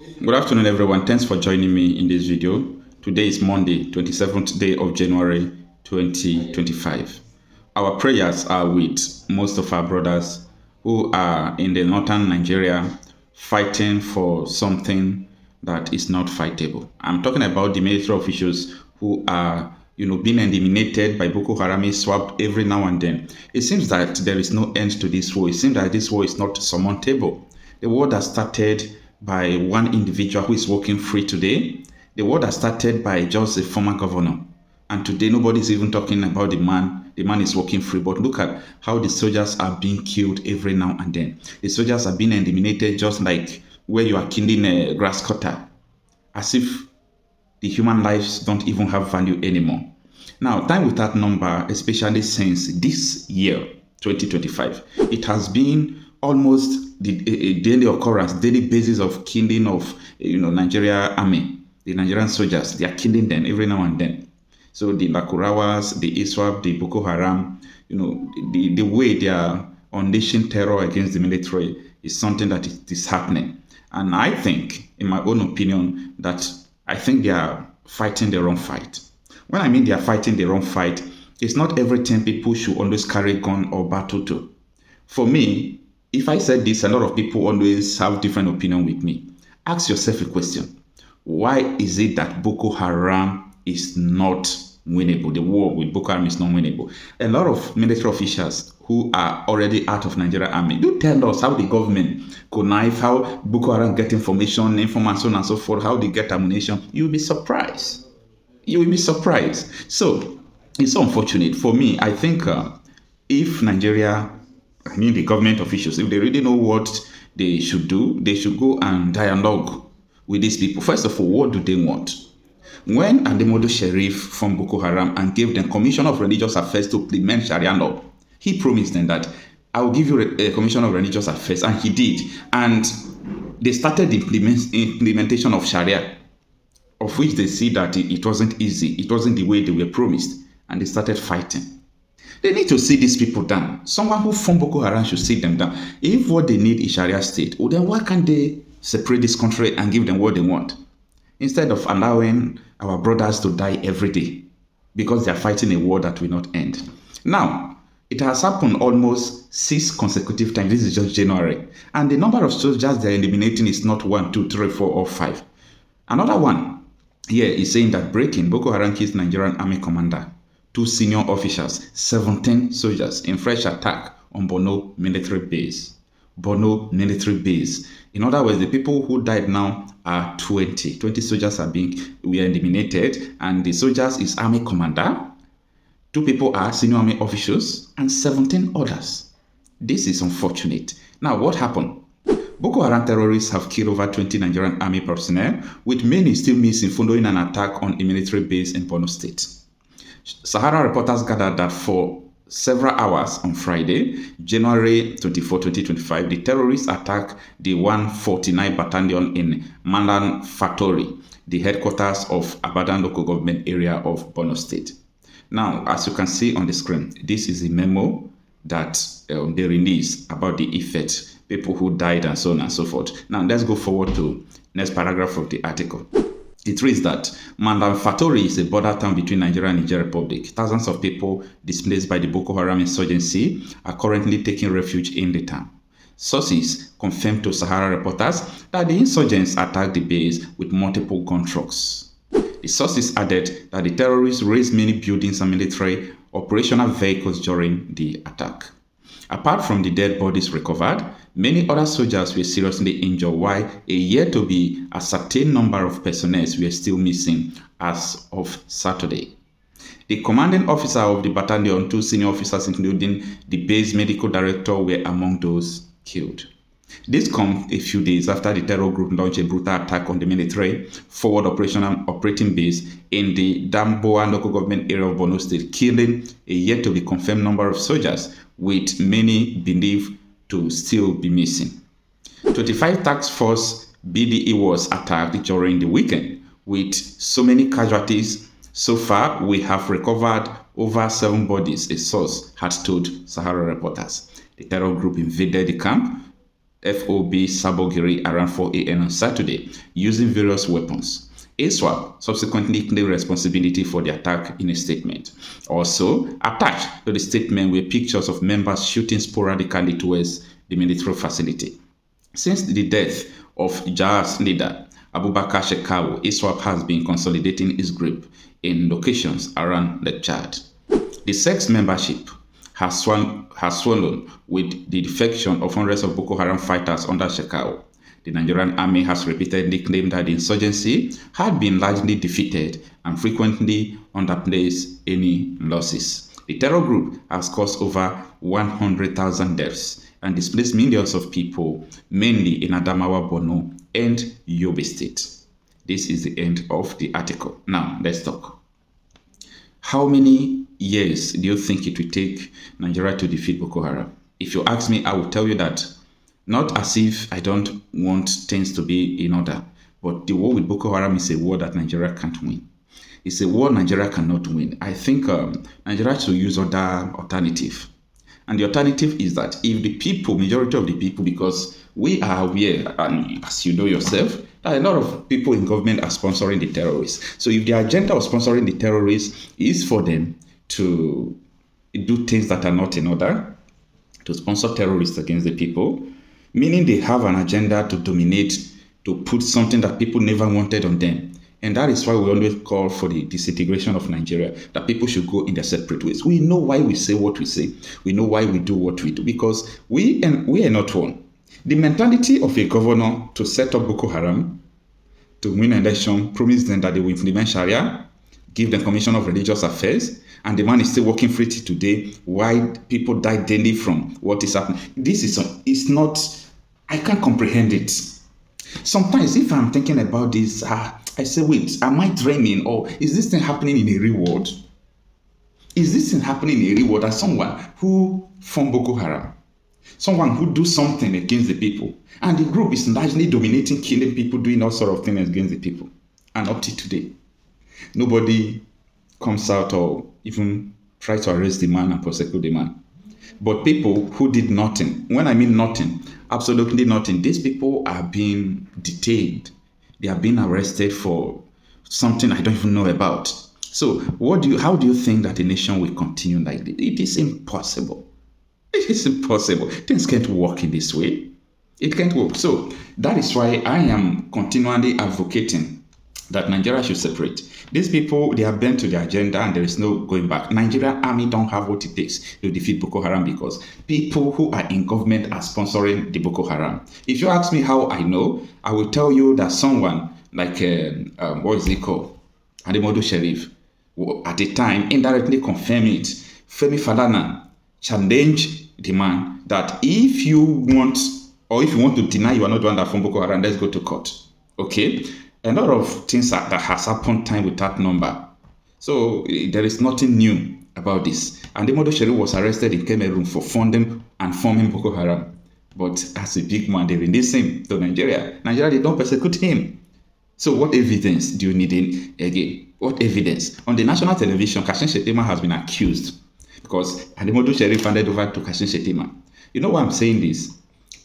Good afternoon, everyone. Thanks for joining me in this video. Today is Monday, 27th day of January 2025. Our prayers are with most of our brothers who are in the northern Nigeria fighting for something that is not fightable. I'm talking about the military officials who are being eliminated by Bokøharam, swapped every now and then. It seems that there is no end to this war. It seems that this war is not surmountable. The war that started by one individual who is walking free today, the war that started by just a former governor. And today nobody is even talking about the man. The man is walking free. But look at how the soldiers are being killed every now and then. The soldiers are being eliminated just like where you are killing a grass cutter. As if the human lives don't even have value anymore. Now, time without number, especially since this year, 2025, it has been almost a daily occurrence, daily basis of killing of Nigeria army, the Nigerian soldiers. They are killing them every now and then. So the Lakurawas, the ISWAP, the Bokøharam, the way they are unleashing terror against the military is something that is happening. And I think, in my own opinion, that I think they are fighting the wrong fight. When I mean they are fighting the wrong fight, it's not everything people should always carry gun or battle to. For me, if I said this, a lot of people always have different opinion with me. Ask yourself a question. Why is it that Bokøharam is not winnable? The war with Bokøharam is not winnable. A lot of military officials who are already out of Nigeria army, do tell us how the government connive, how Bokøharam get information, so on and so forth, how they get ammunition. You'll be surprised. You will be surprised. So, it's so unfortunate. For me, I think if Nigeria, the government officials, if they really know what they should do, they should go and dialogue with these people. First of all, what do they want? When Ademodo Sheriff from Bokøharam and gave them Commission of Religious Affairs to implement Sharia law, he promised them that I will give you a Commission of Religious Affairs, and he did. And they started the implementation of Sharia, of which they see that it wasn't easy. It wasn't the way they were promised, and they started fighting. They need to sit these people down. Someone who formed Bokøharam should sit them down. If what they need is Sharia state, well, then why can't they separate this country and give them what they want? Instead of allowing our brothers to die every day because they are fighting a war that will not end. Now, it has happened almost 6 consecutive times. This is just January. And the number of soldiers they are eliminating is not 1, 2, 3, 4, or 5. Another one here is saying that breaking Bokøharam kills Nigerian army commander, 2 senior officers, 17 soldiers in fresh attack on Burno military base. Burno military base. In other words, the people who died now are 20. 20 soldiers were eliminated, and the soldiers is army commander. 2 people are senior army officials, and 17 others. This is unfortunate. Now, what happened? Bokøharam terrorists have killed over 20 Nigerian army personnel, with many still missing following an attack on a military base in Burno State. Sahara reporters gathered that for several hours on Friday, January 24, 2025, the terrorists attacked the 149 Battalion in Malan Fatori, the headquarters of Abadan local government area of Burno State. Now, as you can see on the screen, this is a memo that they released about the effect, people who died and so on and so forth. Now, let's go forward to next paragraph of the article. It reads that Malan Fatori is a border town between Nigeria and Niger Republic. Thousands of people displaced by the Bokøharam insurgency are currently taking refuge in the town. Sources confirmed to Sahara reporters that the insurgents attacked the base with multiple gun trucks. The sources added that the terrorists razed many buildings and military operational vehicles during the attack. Apart from the dead bodies recovered, many other soldiers were seriously injured, while a yet to be ascertained number of personnel were still missing as of Saturday. The commanding officer of the battalion, 2 senior officers including the base medical director, were among those killed. This comes a few days after the terror group launched a brutal attack on the military forward operating base in the Damboa local government area of Burno State, killing a yet to be confirmed number of soldiers, with many believed to still be missing. 25 Task Force BDE was attacked during the weekend, with so many casualties. So far, we have recovered over 7 bodies, a source had told Sahara reporters. The terror group invaded the camp FOB Sabogiri around 4 a.m. on Saturday using various weapons. ISWAP subsequently claimed responsibility for the attack in a statement. Also, attached to the statement were pictures of members shooting sporadically towards the military facility. Since the death of JAS leader Abubakar Shekau, ISWAP has been consolidating its grip in locations around the Chad. The sect's membership has swollen with the defection of hundreds of Bokøharam fighters under Shekau. The Nigerian army has repeatedly claimed that the insurgency had been largely defeated and frequently underplays any losses. The terror group has caused over 100,000 deaths and displaced millions of people, mainly in Adamawa, Burno, and Yobe State. This is the end of the article. Now, let's talk. How many years do you think it will take Nigeria to defeat Bokøharam? If you ask me, I will tell you that not as if I don't want things to be in order, but the war with Bokøharam is a war that Nigeria can't win. It's a war Nigeria cannot win. I think Nigeria should use other alternative. And the alternative is that if the people, majority of the people, because we are aware, and as you know yourself, that a lot of people in government are sponsoring the terrorists. So if the agenda of sponsoring the terrorists is for them to do things that are not in order, to sponsor terrorists against the people, meaning they have an agenda to dominate, to put something that people never wanted on them. And that is why we always call for the disintegration of Nigeria, that people should go in their separate ways. We know why we say what we say. We know why we do what we do, because we are not one. The mentality of a governor to set up Bokøharam, to win an election, promise them that they will implement Sharia, give them Commission of Religious Affairs, and the man is still working free today. Why people die daily from what is happening? This is not, I can't comprehend it. Sometimes if I'm thinking about this, I say, wait, am I dreaming, or is this thing happening in a real world? Is this thing happening in a real world as someone who formed Bokøharam? Someone who do something against the people. And the group is largely dominating, killing people, doing all sort of things against the people. And up to today, nobody comes out or even try to arrest the man and prosecute the man. But people who did nothing, when I mean nothing, absolutely nothing, these people are being detained. They are being arrested for something I don't even know about. So how do you think that a nation will continue like this? It is impossible. It is impossible. Things can't work in this way. It can't work. So that is why I am continually advocating that Nigeria should separate. These people, they are bent to the agenda and there is no going back. Nigerian army don't have what it takes to defeat Bokøharam because people who are in government are sponsoring the Bokøharam. If you ask me how I know, I will tell you that someone like, what is it called? Ademodu Sheriff, at the time indirectly confirmed it. Femi Falana challenged the man that if you want to deny you are not the one that formed Bokøharam, let's go to court. Okay? A lot of things that has happened time with that number. So there is nothing new about this. And Ademodu Sheriff was arrested in Cameroon for funding and forming Bokøharam. But as a big man, they released him to Nigeria. Nigeria, they don't persecute him. So what evidence do you need again? What evidence? On the national television, Kashim Shettima has been accused because Ademodu Sheriff handed over to Kashim Shettima. You know why I'm saying this?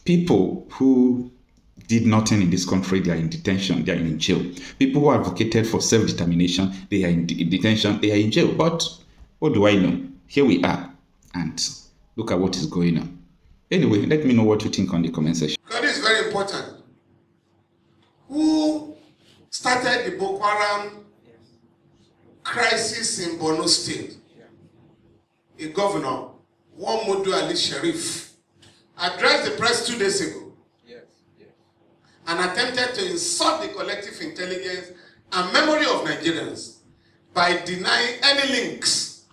People who did nothing in this country, they are in detention, they are in jail. People who advocated for self-determination, they are in detention, they are in jail. But what do I know? Here we are, and look at what is going on. Anyway, let me know what you think on the comment section. God is very important. Who started the Bokøharam crisis in Burno State? A governor, Modu Ali Sheriff, addressed the press 2 days ago and attempted to insult the collective intelligence and memory of Nigerians by denying any links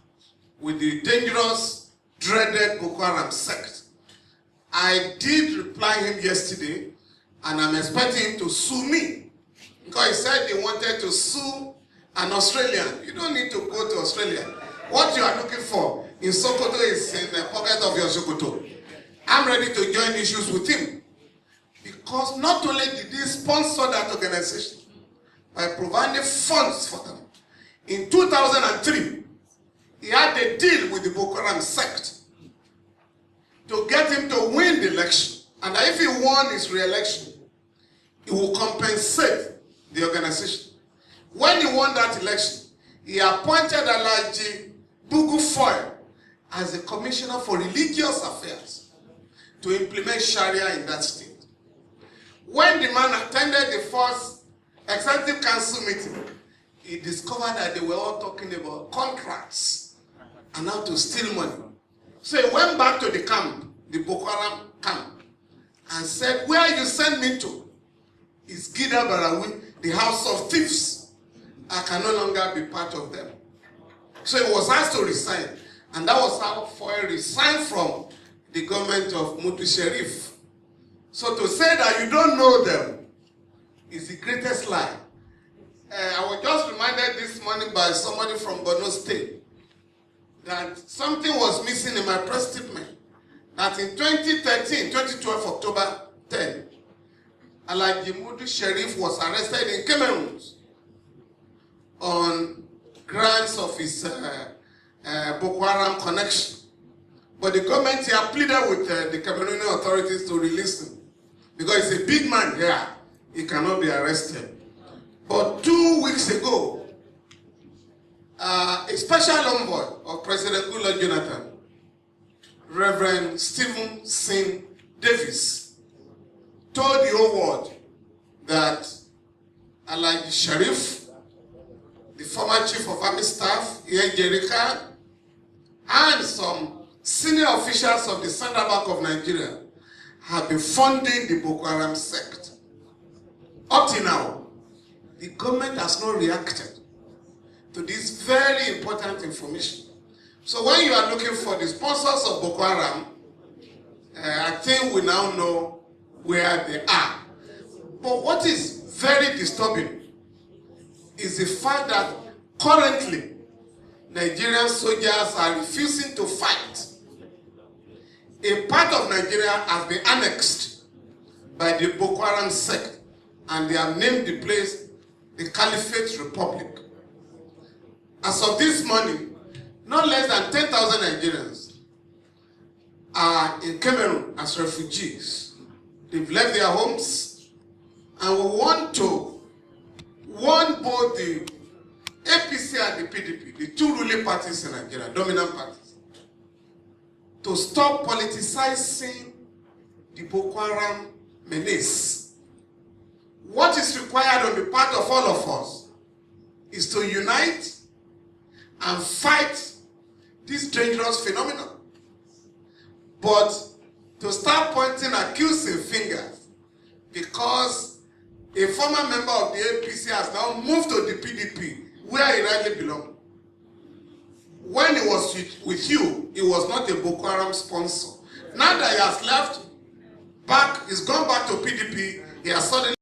with the dangerous, dreaded Bokøharam sect. I did reply him yesterday, and I'm expecting him to sue me, because he said he wanted to sue an Australian. You don't need to go to Australia. What you are looking for in Sokoto is in the pocket of your Sokoto. I'm ready to join issues with him. Because not only did he sponsor that organization by providing funds for them, in 2003, he had a deal with the Bokøharam sect to get him to win the election. And that if he won his re-election, he will compensate the organization. When he won that election, he appointed Alhaji Bokøharam as the Commissioner for Religious Affairs to implement Sharia in that state. When the man attended the first Executive Council meeting, he discovered that they were all talking about contracts and how to steal money. So he went back to the camp, the Bokøharam camp, and said, where you send me to is Gida Barawi, the house of thieves. I can no longer be part of them. So he was asked to resign. And that was how Foy resigned from the government of Mutu Sharif. So to say that you don't know them is the greatest lie. I was just reminded this morning by somebody from Burno State that something was missing in my press statement. That in 2013, 2012, October 10, Alhaji Mutu Sharif was arrested in Cameroon on grounds of his Bokøharam connection. But the government here pleaded with the Cameroonian authorities to release him because he's a big man here. He cannot be arrested. But 2 weeks ago, a special envoy of President Goodluck Jonathan, Reverend Stephen Singh Davis, told the whole world that Alhaji Sharif, the former chief of army staff, Jerika, and some senior officials of the Central Bank of Nigeria have been funding the Bokøharam sect. Up to now, the government has not reacted to this very important information. So when you are looking for the sponsors of Bokøharam, I think we now know where they are. But what is very disturbing is the fact that currently Nigerian soldiers are refusing to fight. A part of Nigeria has been annexed by the Bokøharam sect, and they have named the place the Caliphate Republic. As of this morning, not less than 10,000 Nigerians are in Cameroon as refugees. They've left their homes, and we want to warn both the APC and the PDP, the two ruling parties in Nigeria, dominant parties, to stop politicizing the Bokøharam menace. What is required on the part of all of us is to unite and fight this dangerous phenomenon. But to start pointing accusing fingers because a former member of the APC has now moved to the PDP where he rightly belongs. When he was with you, he was not a Bokøharam sponsor. Now that he has left back, he's gone back to PDP, he has suddenly